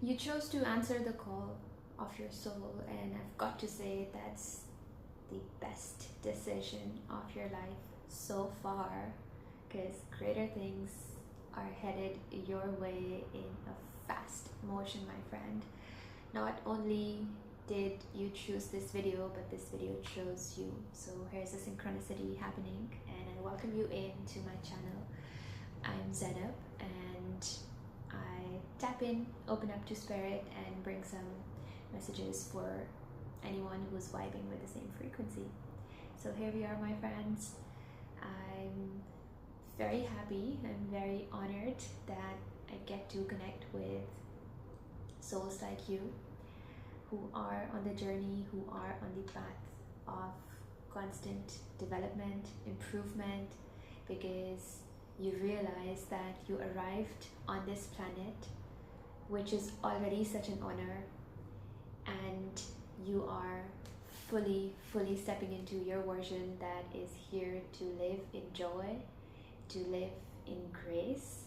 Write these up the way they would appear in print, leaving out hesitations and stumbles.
You chose to answer the call of your soul, and I've got to say that's the best decision of your life so far, because greater things are headed your way in a fast motion, my friend. Not only did you choose this video, but this video chose you. So here's a synchronicity happening, and I welcome you into my channel. I'm Zedab, and I tap in, open up to spirit, and bring some messages for anyone who's vibing with the same frequency. So here we are, my friends. I'm very happy, I'm very honored that I get to connect with souls like you who are on the journey, who are on the path of constant development, improvement, because you realize that you arrived on this planet, which is already such an honor, and you are fully stepping into your version that is here to live in joy, to live in grace,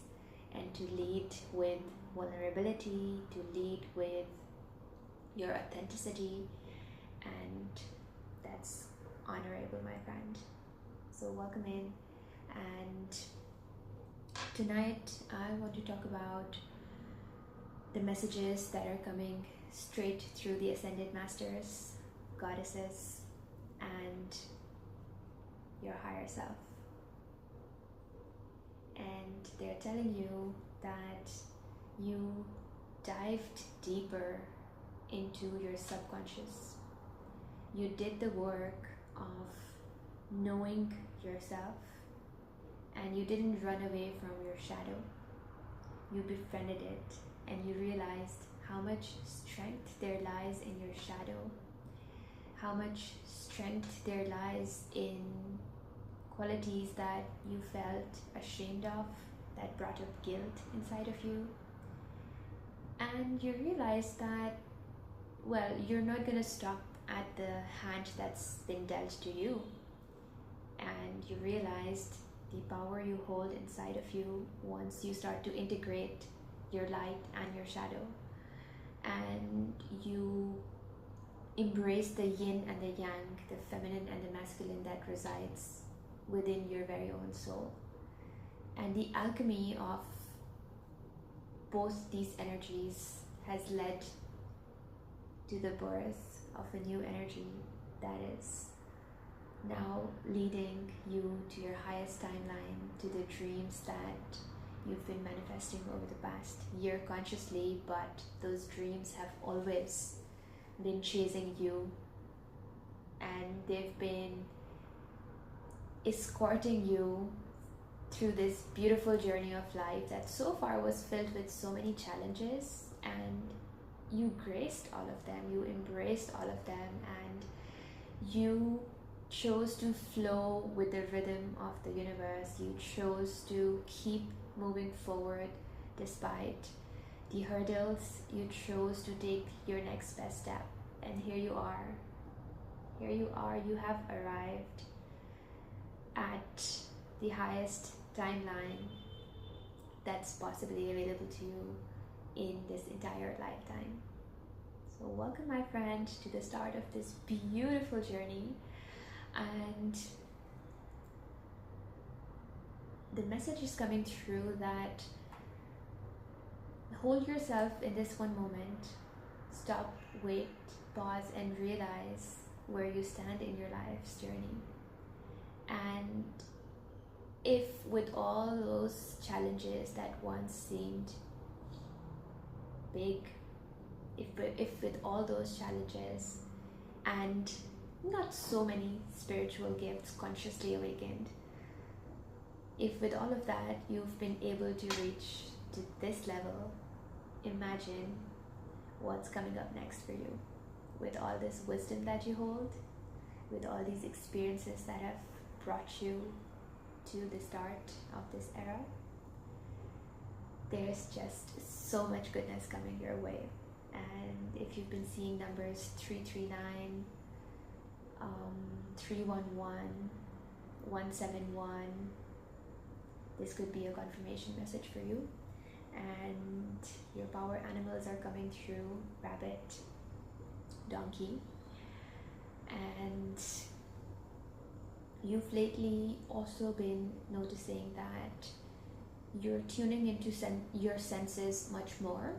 and to lead with vulnerability, to lead with your authenticity, and that's honorable, my friend. So welcome in, and tonight I want to talk about the messages that are coming straight through the Ascended Masters, Goddesses, and your higher self. And they're telling you that you dived deeper into your subconscious. You did the work of knowing yourself, and you didn't run away from your shadow. You befriended it, and you realized how much strength there lies in your shadow, how much strength there lies in qualities that you felt ashamed of, that brought up guilt inside of you. And you realized that, well, you're not going to stop at the hand that's been dealt to you. And you realized the power you hold inside of you once you start to integrate your light and your shadow. And you embrace the yin and the yang, the feminine and the masculine that resides within your very own soul. And the alchemy of both these energies has led to the birth of a new energy that is now leading you to your highest timeline, to the dreams that you've been manifesting over the past year consciously, but those dreams have always been chasing you, and they've been escorting you through this beautiful journey of life that so far was filled with so many challenges, and you graced all of them, you embraced all of them, and you chose to flow with the rhythm of the universe. You chose to keep moving forward despite the hurdles. You chose to take your next best step, and here you are. Here you are. You have arrived at the highest timeline that's possibly available to you in this entire lifetime. So welcome, my friend, to the start of this beautiful journey. And the message is coming through that hold yourself in this one moment, stop, wait, pause, and realize where you stand in your life's journey. And if with all those challenges that once seemed big, if with all those challenges and not so many spiritual gifts consciously awakened, if with all of that you've been able to reach to this level, imagine what's coming up next for you. With all this wisdom that you hold, with all these experiences that have brought you to the start of this era, there's just so much goodness coming your way. And if you've been seeing numbers 339, 311, 171, this could be a confirmation message for you. and your power animals are coming through: rabbit, donkey. And you've lately also been noticing that you're tuning into your senses much more,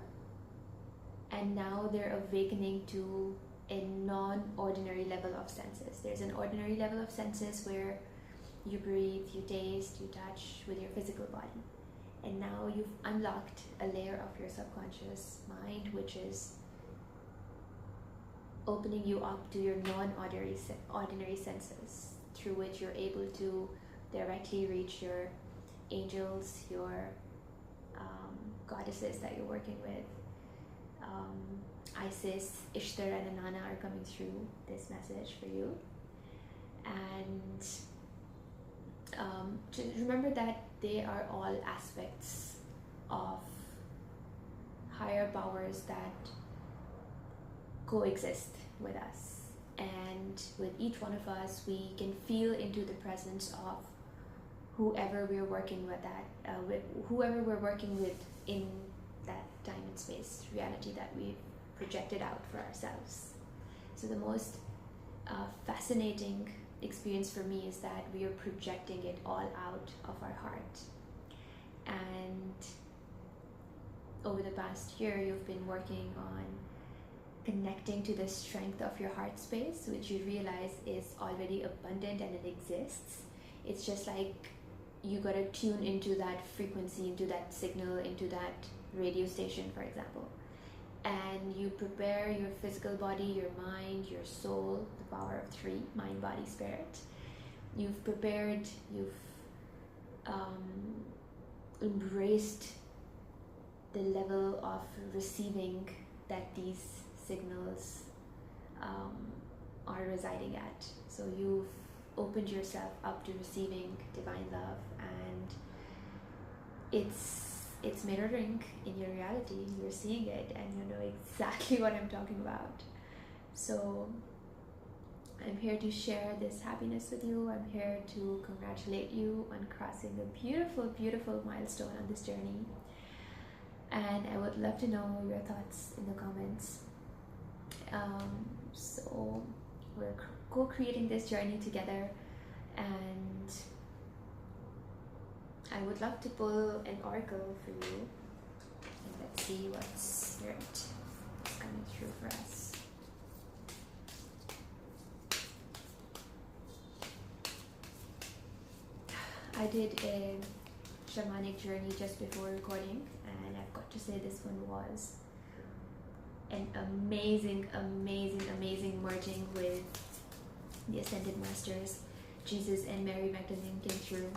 and now they're awakening to a non-ordinary level of senses. There's an ordinary level of senses where you breathe, you taste, you touch with your physical body. And now you've unlocked a layer of your subconscious mind, which is opening you up to your non-ordinary senses, through which you're able to directly reach your angels, your goddesses that you're working with. Isis, Ishtar, and Inanna are coming through this message for you. And remember that they are all aspects of higher powers that coexist with us. And with each one of us, we can feel into the presence of whoever we're working with, whoever we're working with in that time and space reality that we've projected out for ourselves. So the most fascinating experience for me is that we are projecting it all out of our heart. And over the past year, you've been working on connecting to the strength of your heart space, which you realize is already abundant and it exists. It's just like you gotta tune into that frequency, into that signal, into that radio station, for example. And you prepare your physical body, your mind, your soul, the power of three: mind, body, spirit. You've prepared, you've embraced the level of receiving that these signals are residing at. So you've opened yourself up to receiving divine love, and it's mirroring in your reality. You're seeing it and you know exactly what I'm talking about. So I'm here to share this happiness with you. I'm here to congratulate you on crossing a beautiful, beautiful milestone on this journey. And I would love to know your thoughts in the comments. So we're co-creating this journey together, and I would love to pull an oracle for you, and let's see what's spirit coming through for us. I did a shamanic journey just before recording, and I've got to say this one was an amazing merging with the Ascended Masters. Jesus and Mary Magdalene came through,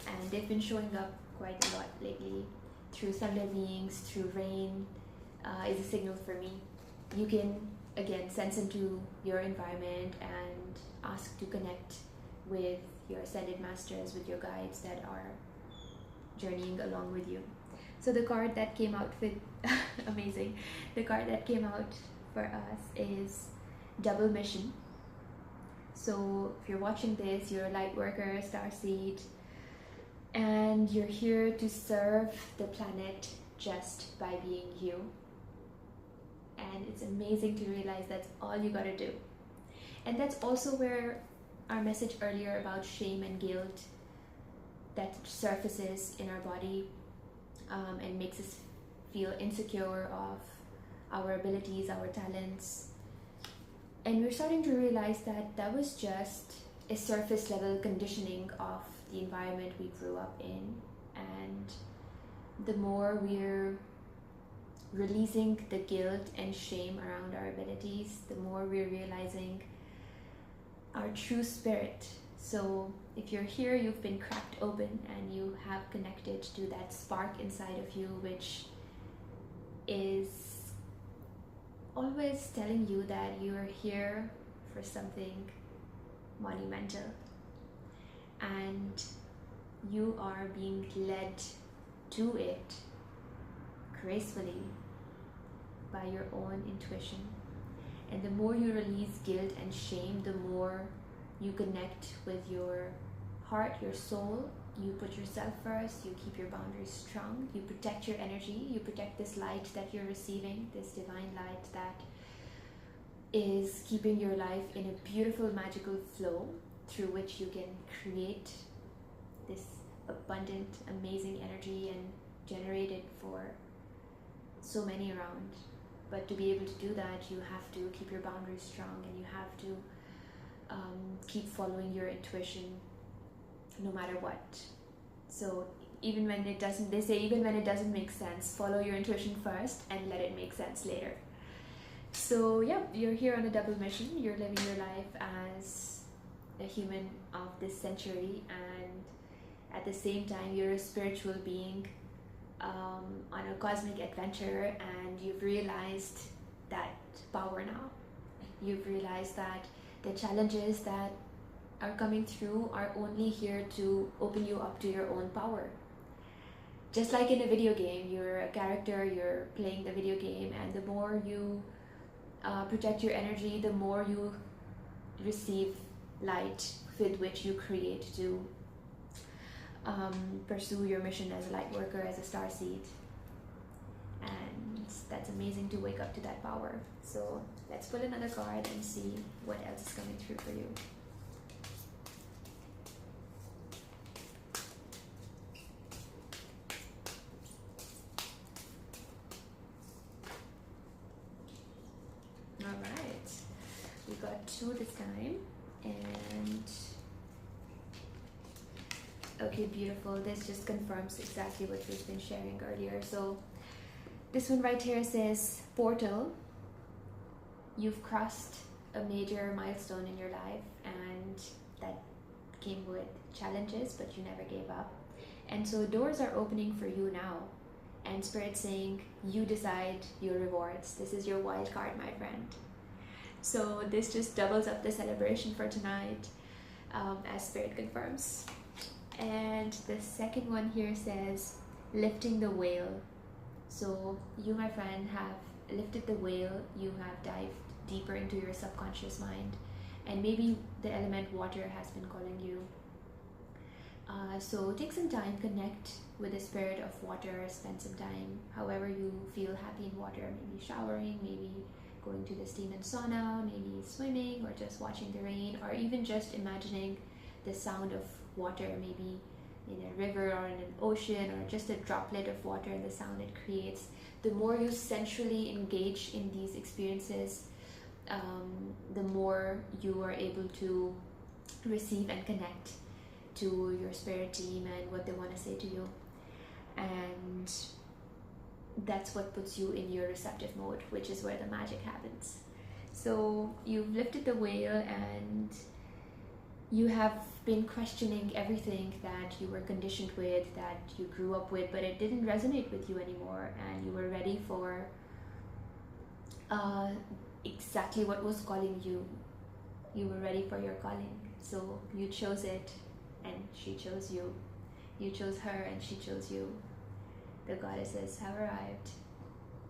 and they've been showing up quite a lot lately through cellular beings, through rain. Is a signal for me. You can again sense into your environment and ask to connect with your Ascended Masters, with your guides that are journeying along with you. So the card that came out with amazing. The card that came out for us is Double Mission. So if you're watching this, you're a light worker, starseed, and you're here to serve the planet just by being you. And it's amazing to realize that's all you gotta do. And that's also where our message earlier about shame and guilt that surfaces in our body and makes us feel insecure of our abilities, our talents. And we're starting to realize that that was just a surface level conditioning of the environment we grew up in. And the more we're releasing the guilt and shame around our abilities, the more we're realizing our true spirit. So if you're here, you've been cracked open and you have connected to that spark inside of you, which is always telling you that you're here for something monumental, and you are being led to it gracefully by your own intuition. And the more you release guilt and shame, the more you connect with your heart, your soul, You put yourself first, you keep your boundaries strong, you protect your energy, you protect this light that you're receiving, this divine light that is keeping your life in a beautiful, magical flow through which you can create this abundant, amazing energy and generate it for so many around. But to be able to do that, you have to keep your boundaries strong, and you have to keep following your intuition no matter what. So even when it doesn't, they say even when it doesn't make sense, follow your intuition first and let it make sense later. So yeah, you're here on a double mission. You're living your life as a human of this century, and at the same time you're a spiritual being on a cosmic adventure, and you've realized that power now. You've realized that the challenges that are coming through are only here to open you up to your own power. Just like in a video game, you're a character, you're playing the video game, and the more you protect your energy, the more you receive light with which you create to pursue your mission as a light worker, as a starseed. And that's amazing to wake up to that power. So let's pull another card and see what else is coming through for you. All right, we got 2 this time, and okay, beautiful. This just confirms exactly what we've been sharing earlier. So this one right here says portal. You've crossed a major milestone in your life, and that came with challenges, but you never gave up. And so doors are opening for you now, and Spirit saying you decide your rewards. This is your wild card, my friend. So this just doubles up the celebration for tonight, as Spirit confirms. And the second one here says lifting the veil. So you, my friend, have lifted the veil. You have dived deeper into your subconscious mind, and maybe the element water has been calling you. So take some time, connect with the spirit of water, spend some time however you feel happy in water, maybe showering, maybe going to the steam and sauna, maybe swimming, or just watching the rain, or even just imagining the sound of water, maybe in a river or in an ocean, or just a droplet of water and the sound it creates. The more you sensually engage in these experiences, the more you are able to receive and connect to your spirit team and what they want to say to you. And that's what puts you in your receptive mode, which is where the magic happens. So you've lifted the veil, and you have been questioning everything that you were conditioned with, that you grew up with, but it didn't resonate with you anymore, and you were ready for exactly what was calling you. You were ready for your calling. So you chose it, and she chose you. You chose her, and she chose you. The goddesses have arrived,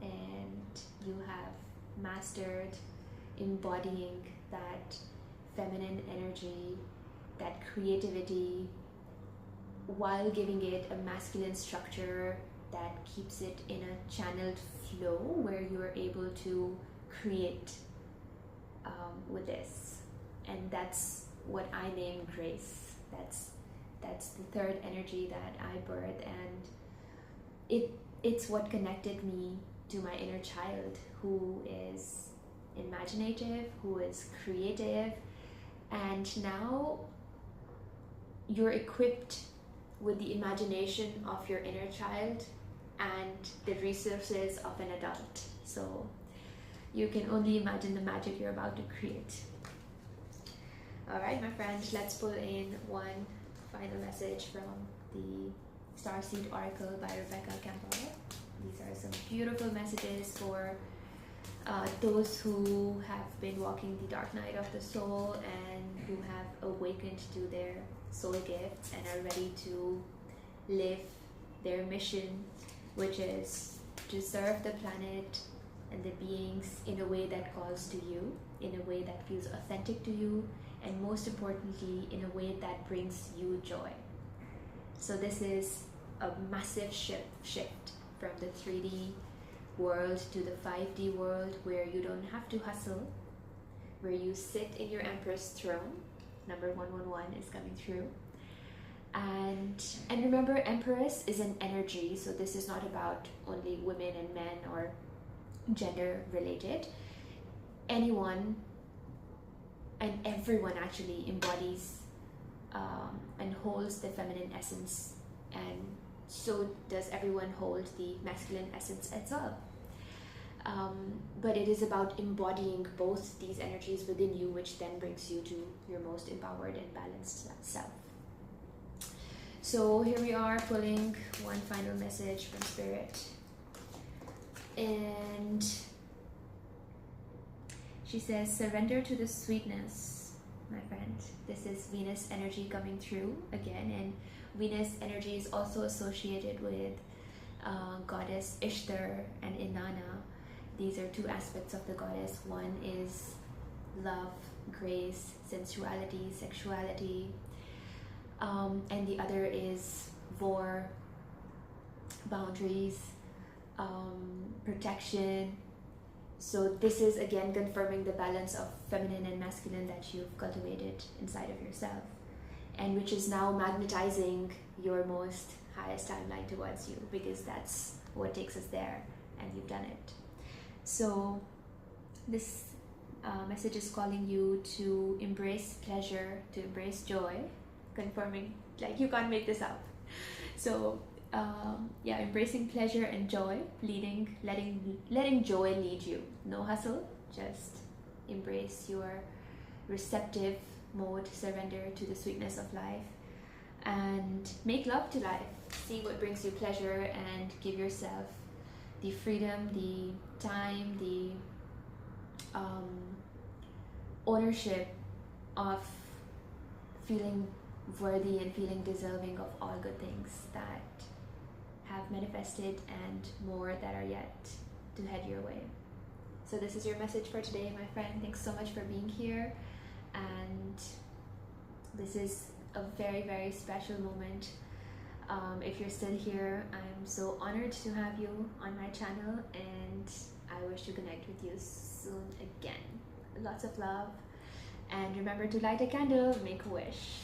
and you have mastered embodying that feminine energy, that creativity, while giving it a masculine structure that keeps it in a channeled flow where you are able to create with this. And that's what I name grace. That's the third energy that I birthed, and it's what connected me to my inner child, who is imaginative, who is creative. And now you're equipped with the imagination of your inner child and the resources of an adult. So you can only imagine the magic you're about to create. All right, my friends, let's pull in one final message from the Starseed Oracle by Rebecca Campbell. These are some beautiful messages for those who have been walking the dark night of the soul and who have awakened to their soul gifts and are ready to live their mission, which is to serve the planet and the beings in a way that calls to you, in a way that feels authentic to you, and most importantly, in a way that brings you joy. So this is a massive shift from the 3D world to the 5D world, where you don't have to hustle, where you sit in your Empress throne. Number 111 is coming through. And remember, Empress is an energy, so this is not about only women and men or gender related. Anyone and everyone actually embodies and holds the feminine essence, and so does everyone hold the masculine essence as well. But it is about embodying both these energies within you, which then brings you to your most empowered and balanced self. So here we are, pulling one final message from Spirit. And she says, surrender to the sweetness, my friend. This is Venus energy coming through again, and Venus energy is also associated with goddess Ishtar and Inanna. These are two aspects of the goddess. One is love, grace, sensuality, sexuality, and the other is war, boundaries, protection. So this is again confirming the balance of feminine and masculine that you've cultivated inside of yourself, and which is now magnetizing your most highest timeline towards you, because that's what takes us there, and you've done it. So this message is calling you to embrace pleasure, to embrace joy, confirming, like, you can't make this up. So yeah, embracing pleasure and joy, letting joy lead you. No hustle, just embrace your receptive mode, surrender to the sweetness of life, and make love to life. See what brings you pleasure, and give yourself the freedom, the time, the ownership of feeling worthy and feeling deserving of all good things that have manifested, and more that are yet to head your way. So this is your message for today, my friend. Thanks so much for being here, and this is a very, very special moment. If you're still here, I'm so honored to have you on my channel, and I wish to connect with you soon again. Lots of love, and remember to light a candle, make a wish.